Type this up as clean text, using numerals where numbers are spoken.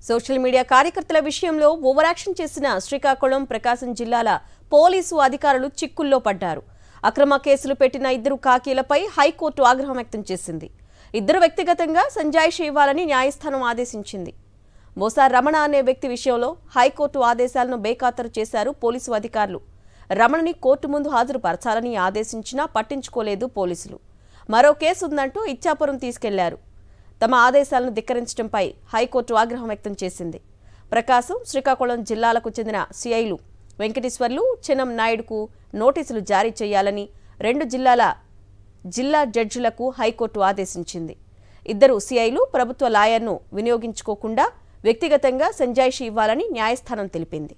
Social media కార్యకర్తల విషయంలో over action చేసిన శ్రీకాకుళం, ప్రకాశం జిల్లాల పోలీసు అధికారులు చిక్కుల్లో పడ్డారు. అక్రమ కేసులు పెట్టిన ఇద్దరు కాకీలపై హైకోర్టు ఆగ్రహం వ్యక్తం చేసింది. ఇద్దరు వ్యక్తిగతంగా సంజాయిషి ఇవ్వాలని న్యాయస్థానం ఆదేశించింది. మోసా రమణ అనే వ్యక్తి విషయంలో హైకోర్టు ఆదేశాలను బేఖాతరు చేశారు పోలీసు అధికారులు. రమణని కోర్టు ముందు హాజరుపరచాలని ఆదేశించినా పట్టించుకోలేదు పోలీసులు. మరో కేసు ఉందంటూ ఇచ్చాపురం తీసుకెళ్లారు. తమ ఆదేశాలను ధిక్కరించడంపై హైకోర్టు ఆగ్రహం వ్యక్తం చేసింది. ప్రకాశం, శ్రీకాకుళం జిల్లాలకు చెందిన సిఐలు వెంకటేశ్వర్లు, చెన్నం నాయుడుకు నోటీసులు జారీ చేయాలని జిల్లా జడ్జిలకు హైకోర్టు ఆదేశించింది. ఇద్దరు సిఐలు ప్రభుత్వ లాయర్ను వినియోగించుకోకుండా వ్యక్తిగతంగా సంజాయిషి ఇవ్వాలని న్యాయస్థానం తెలిపింది.